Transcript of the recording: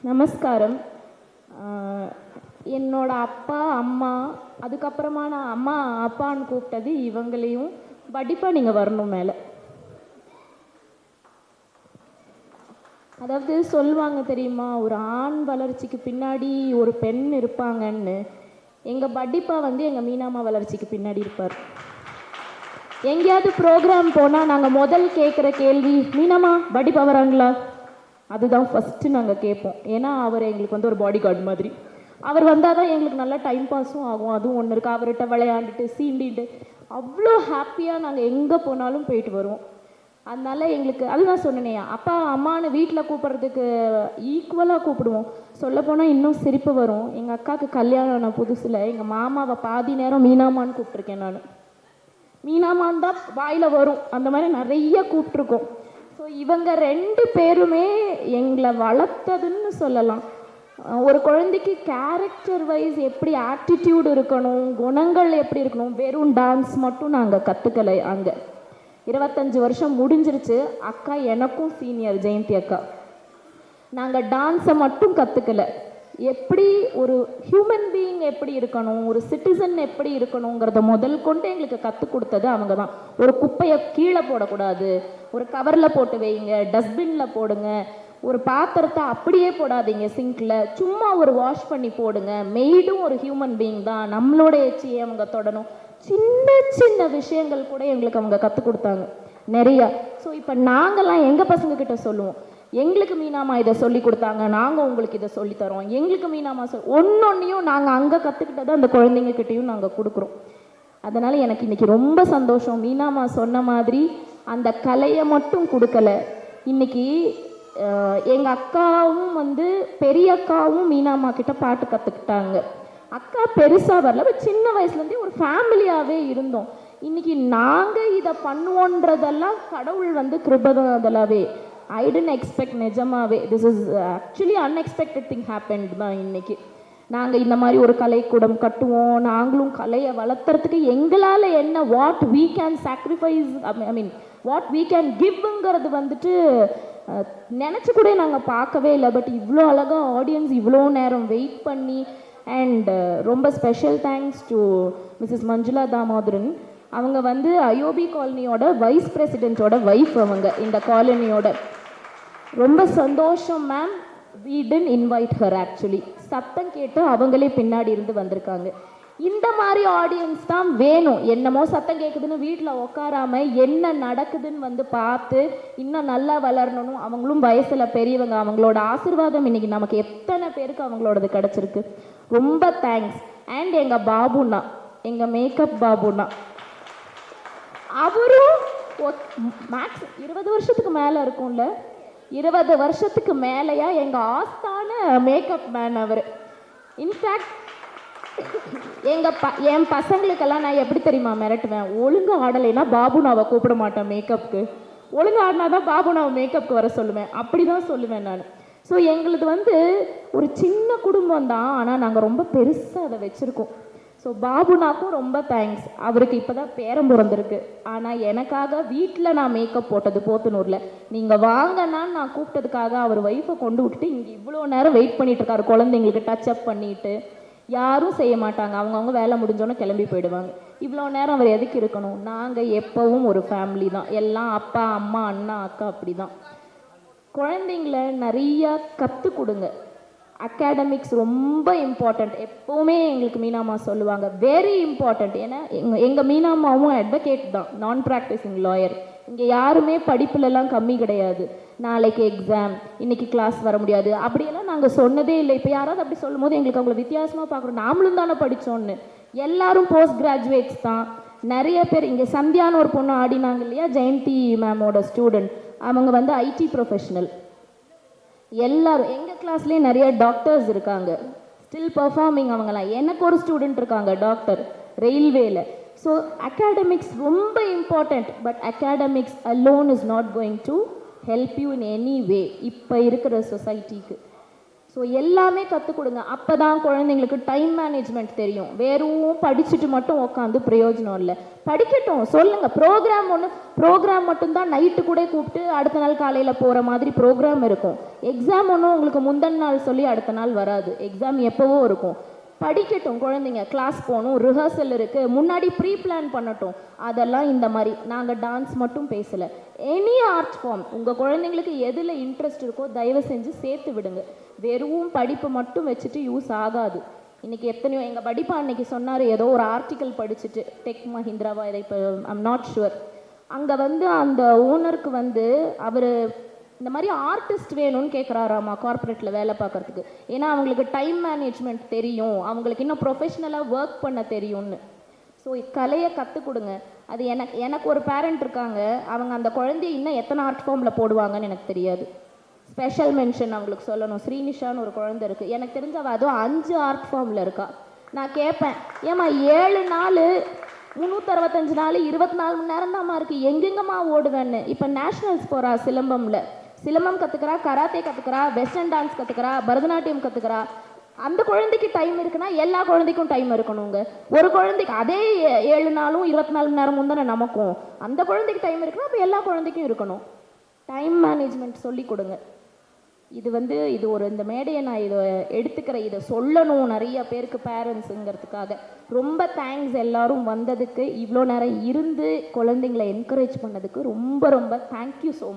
நமஸ்காரம். என்னோட அப்பா அம்மா அதுக்கப்புறமா நான் அம்மா அப்பான்னு கூப்பிட்டது இவங்களையும். படிப்பா நீங்கள் வரணும் மேலே. அதாவது சொல்லுவாங்க தெரியுமா, ஒரு ஆண் வளர்ச்சிக்கு பின்னாடி ஒரு பெண் இருப்பாங்கன்னு. எங்கள் படிப்பா எங்கள் மீனாம்மா வளர்ச்சிக்கு பின்னாடி இருப்பார். எங்கேயாவது ப்ரோக்ராம் போனால் நாங்கள் முதல் கேட்குற கேள்வி, மீனாம்மா படிப்பா வராங்களா? அதுதான் ஃபஸ்ட்டு நாங்கள் கேட்போம். ஏன்னா அவர் எங்களுக்கு ஒரு பாடி கார்டு மாதிரி. அவர் வந்தால் தான் எங்களுக்கு நல்லா டைம் பாஸும் ஆகும். அதுவும் ஒன்று இருக்குது, அவர்கிட்ட விளையாண்டுட்டு சீண்டிட்டு அவ்வளோ ஹாப்பியாக நாங்கள் எங்கே போனாலும் போயிட்டு வருவோம். அதனால எங்களுக்கு அதுதான் சொன்னேனே, அப்பா அம்மானு வீட்டில் கூப்பிட்றதுக்கு ஈக்குவலாக கூப்பிடுவோம். சொல்லப்போனால் இன்னும் சிரிப்பு வரும். எங்கள் அக்காவுக்கு கல்யாணம் ஆன புதுசில் எங்கள் மாமாவை பாதி நேரம் மீனாமான்னு கூப்பிட்ருக்கேன். நான் மீனாமான் தான் வாயில் வரும். அந்த மாதிரி நிறைய கூப்பிட்ருக்கோம். ஸோ இவங்க ரெண்டு பேருமே எங்களை வளர்த்ததுன்னு சொல்லலாம். ஒரு குழந்தைக்கு கேரக்டர் வைஸ் எப்படி ஆட்டிடியூட் இருக்கணும், குணங்கள் எப்படி இருக்கணும், வெறும் டான்ஸ் மட்டும் நாங்கள் கற்றுக்கலை. அங்கே 25 வருஷம் முடிஞ்சிருச்சு. அக்கா எனக்கும் சீனியர், ஜெயந்தி அக்கா. நாங்கள் டான்ஸை மட்டும் கற்றுக்கலை, எப்படி ஒரு ஹியூமன் பீயிங் எப்படி இருக்கணும், ஒரு சிட்டிசன் எப்படி இருக்கணுங்கிறத முதல் கொண்டு எங்களுக்கு கற்றுக் கொடுத்தது அவங்க தான். ஒரு குப்பையை கீழே போடக்கூடாது, ஒரு கவரில் போட்டு வைங்க, டஸ்ட்பினில் போடுங்க, ஒரு பாத்திரத்தை அப்படியே போடாதீங்க சிங்கில், சும்மா ஒரு வாஷ் பண்ணி போடுங்க. மெய்டும் ஒரு ஹியூமன் பீயிங் தான், நம்மளோட எச்சியை அவங்க தொடணும். சின்ன சின்ன விஷயங்கள் கூட எங்களுக்கு அவங்க கற்றுக் கொடுத்தாங்க நிறையா. ஸோ இப்போ நாங்கள்லாம் எங்கள் பசங்கக்கிட்ட சொல்லுவோம், எங்களுக்கு மீனாம்மா இதை சொல்லி கொடுத்தாங்க, நாங்கள் உங்களுக்கு இதை சொல்லித்தரோம். எங்களுக்கு மீனாம்மா ஒன்னொன்னையும் நாங்கள் அங்கே கற்றுக்கிட்டதை அந்த குழந்தைங்கக்கிட்டையும் நாங்கள் கொடுக்குறோம். அதனால் எனக்கு இன்றைக்கி ரொம்ப சந்தோஷம். மீனாம்மா சொன்ன மாதிரி அந்த கலையை மட்டும் கொடுக்கல. இன்றைக்கி எங்கள் அக்காவும் பெரிய அக்காவும் மீனாம்மா கிட்ட பாட்டு கற்றுக்கிட்டாங்க. அக்கா பெருசாக வரல, சின்ன வயசுலேருந்தே ஒரு ஃபேமிலியாகவே இருந்தோம். இன்றைக்கி நாங்கள் இதை பண்ணுவோன்றதெல்லாம் கடவுள் கிருபதலாவே. ஐ டென்ட் எக்ஸ்பெக்ட், நிஜமாவே this is actually unexpected thing happened தான். இன்றைக்கி நாங்கள் இந்த மாதிரி ஒரு கலைக்கூடம் கட்டுவோம், நாங்களும் கலையை வளர்த்துறதுக்கு எங்களால் என்ன, what we can sacrifice, I mean what we can கிவ்ங்கிறது நினச்சி கூட நாங்கள் பார்க்கவே இல்லை. பட் இவ்வளோ அழகாக ஆடியன்ஸ் இவ்வளோ நேரம் வெயிட் பண்ணி. அண்ட் ரொம்ப special thanks to Mrs Manjula Damodaran. அவங்க ஐஓபி காலனியோட வைஸ் பிரசிடென்ட்டோட ஒய்ஃப். அவங்க இந்த காலனியோட ரொம்ப சந்தோஷம் ma'am. we didn't invite her actually. சத்தம் கேட்டு அவங்களே பின்னாடி இருந்து வந்திருக்காங்க. இந்த மாதிரி ஆடியன்ஸ் தான் வேணும். என்னமோ சத்தம் கேட்குதுன்னு வீட்டில் உட்காராம என்ன நடக்குதுன்னு பார்த்து இன்னும் நல்லா வளரணும். அவங்களும் வயசில் பெரியவங்க, அவங்களோட ஆசீர்வாதம் இன்னைக்கு நமக்கு எத்தனை பேருக்கு அவங்களோடது கிடச்சிருக்கு. ரொம்ப தேங்க்ஸ். அண்ட் எங்கள் பாபுண்ணா, எங்கள் மேக்கப் பாபுண்ணா, அவரும் மேக்ஸ் 20 வருஷத்துக்கு மேலே இருக்கும்ல, 20 வருஷத்துக்கு மேலேயா எங்கள் ஆஸ்தான மேக்கப் மேன் அவர். இன்ஃபேக்ட் என் பசங்களுக்கெல்லாம் நான் எப்படி தெரியுமா மிரட்டுவேன், ஒழுங்கு ஆடலைன்னா பாபுனாவை கூப்பிட மாட்டேன் மேக்கப்புக்கு, ஒழுங்கு ஆடினா தான் பாபுனாவை மேக்கப்புக்கு வர சொல்லுவேன். அப்படி தான் சொல்லுவேன் நான். ஸோ எங்களுது ஒரு சின்ன குடும்பம் தான், ஆனால் நாங்கள் ரொம்ப பெருசாக அதை வச்சுருக்கோம். ஸோ பாபுனாக்கும் ரொம்ப தேங்க்ஸ். அவருக்கு இப்போ தான் பேரம் பிறந்திருக்கு. ஆனால் எனக்காக வீட்டில் நான் மேக்கப் போட்டது போத்தனூரில், நீங்கள் வாங்கன்னா நான் கூப்பிட்டதுக்காக அவர் ஒய்ஃபை கொண்டு விட்டுட்டு இங்கே இவ்வளோ நேரம் வெயிட் பண்ணிட்டு இருக்காரு. குழந்தைங்களுக்கு டச் அப் பண்ணிட்டு யாரும் செய்ய மாட்டாங்க, அவங்கவுங்க வேலை முடிஞ்சோன்னே கிளம்பி போயிடுவாங்க. இவ்வளோ நேரம் அவர் எதுக்கு இருக்கணும்? நாங்கள் எப்போவும் ஒரு ஃபேமிலி தான், எல்லாம் அப்பா அம்மா அண்ணா அக்கா அப்படி தான். குழந்தைங்கள நிறையா கற்றுக் கொடுங்க. அகாடமிக்ஸ் ரொம்ப இம்பார்ட்டண்ட். எப்போவுமே எங்களுக்கு மீனாம்மா சொல்லுவாங்க, வெரி இம்பார்ட்டண்ட். ஏன்னா எங்கள் மீனாம்மாவும் அட்வொகேட் தான், நான் ப்ராக்டிசிங் லாயர். இங்கே யாருமே படிப்புலலாம் கம்மி கிடையாது. நாளைக்கு எக்ஸாம், இன்னைக்கு கிளாஸ் வர முடியாது அப்படியெல்லாம் நாங்கள் சொன்னதே இல்லை. இப்போ யாராவது அப்படி சொல்லும் போது எங்களுக்கு அவங்கள வித்தியாசமாக பார்க்குறோம். நாமளும் தானே படித்தோன்னு. எல்லாரும் போஸ்ட் கிராஜுவேட்ஸ் தான். நிறைய பேர் இங்கே சந்தியான்னு ஒரு பொண்ணு ஆடினாங்க இல்லையா, ஜெயந்தி மேமோட ஸ்டூடெண்ட். அவங்க ஐடி ப்ரொஃபஷனல். எல்லாரும் எங்கள் கிளாஸ்லேயே நிறைய டாக்டர்ஸ் இருக்காங்க, ஸ்டில் பர்ஃபார்மிங். அவங்களாம் எனக்கு ஒரு ஸ்டூடெண்ட் இருக்காங்க டாக்டர், ரெயில்வேல. ஸோ அகாடமிக்ஸ் ரொம்ப important. But academics alone is not going to help you in any வே இப்போ இருக்கிற சொசைட்டிக்கு. ஸோ எல்லாமே கற்றுக் கொடுங்க. அப்போ தான் குழந்தைங்களுக்கு டைம் மேனேஜ்மெண்ட் தெரியும். வெறும் படிச்சுட்டு மட்டும் உட்காந்து பிரயோஜனம் இல்லை. படிக்கட்டும், சொல்லுங்கள். ப்ரோக்ராம் மட்டும்தான் நைட்டு கூட கூப்பிட்டு அடுத்த நாள் காலையில் போகிற மாதிரி ப்ரோக்ராம் இருக்கும். எக்ஸாம் ஒன்றும் உங்களுக்கு முந்தின நாள் சொல்லி அடுத்த நாள் வராது. எக்ஸாம் எப்போவோ இருக்கும். படிக்கட்டும் குழந்தைங்க. கிளாஸ் போகணும், ரிஹர்சல் இருக்குது, முன்னாடி ப்ரீ பிளான் பண்ணட்டும். அதெல்லாம் இந்த மாதிரி. நாங்கள் டான்ஸ் மட்டும் பேசலை, எனி ஆர்ட் ஃபார்ம் உங்கள் குழந்தைங்களுக்கு எதில் இன்ட்ரெஸ்ட் இருக்கோ தயவு செஞ்சு சேர்த்து விடுங்க. வெறும் படிப்பு மட்டும் வச்சுட்டு யூஸ் ஆகாது. இன்றைக்கி எத்தனையோ எங்கள் படிப்பா அன்னைக்கு சொன்னார், ஏதோ ஒரு ஆர்டிக்கல் படிச்சுட்டு டெக் மஹிந்திராவா இதை, இப்போ ஐம் நாட் ஷுவர். அங்கே அந்த ஓனருக்கு அவர் இந்த மாதிரி ஆர்டிஸ்ட் வேணும்னு கேட்குறாராமா கார்ப்பரேட்டில் வேலை பார்க்குறதுக்கு. ஏன்னா அவங்களுக்கு டைம் மேனேஜ்மெண்ட் தெரியும், அவங்களுக்கு இன்னும் ப்ரொஃபஷ்னலாக ஒர்க் பண்ண தெரியும்னு. ஸோ கலையை கற்றுக் கொடுங்க. அது எனக்கு ஒரு பேரண்ட் இருக்காங்க, அவங்க அந்த குழந்தைய இன்னும் எத்தனை ஆர்ட் ஃபார்மில் போடுவாங்கன்னு எனக்கு தெரியாது. ஸ்பெஷல் மென்ஷன் அவங்களுக்கு சொல்லணும். ஸ்ரீனிஷான்னு ஒரு குழந்தை இருக்குது, எனக்கு தெரிஞ்ச அவள் அதுவும் 5 ஆர்ட் ஃபார்மில் இருக்கா. நான் கேட்பேன், ஏம்மா 7 நாள் 365 நாள் 24 மணி நேரம் தான்மா இருக்குது, எங்கெங்கம்மா ஓடுவேன்னு. இப்போ நேஷ்னல்ஸ் போகிறா, சிலம்பம் கற்றுக்கிறா, கராத்தே கற்றுக்கிறா, வெஸ்டர்ன் டான்ஸ் கற்றுக்கிறா, பரதநாட்டியம் கற்றுக்கிறா. அந்த குழந்தைக்கு டைம் இருக்குன்னா எல்லா குழந்தைக்கும் டைம் இருக்கணுங்க. ஒரு குழந்தைக்கு அதே 7 நாளும் 24 மணி நேரமும் தானே நமக்கும். அந்த குழந்தைக்கு டைம் இருக்குன்னா அப்போ எல்லா குழந்தைக்கும் இருக்கணும். டைம் மேனேஜ்மெண்ட் சொல்லி கொடுங்க. இது ஒரு இந்த மேடையை நான் இதை எடுத்துக்கிறேன், இதை சொல்லணும் நிறைய பேருக்கு பேரண்ட்ஸுங்கிறதுக்காக. ரொம்ப தேங்க்ஸ் எல்லாரும் வந்ததுக்கு, இவ்வளோ நேரம் இருந்து குழந்தைங்களை என்கரேஜ் பண்ணதுக்கு ரொம்ப ரொம்ப தேங்க்யூ ஸோ மச்.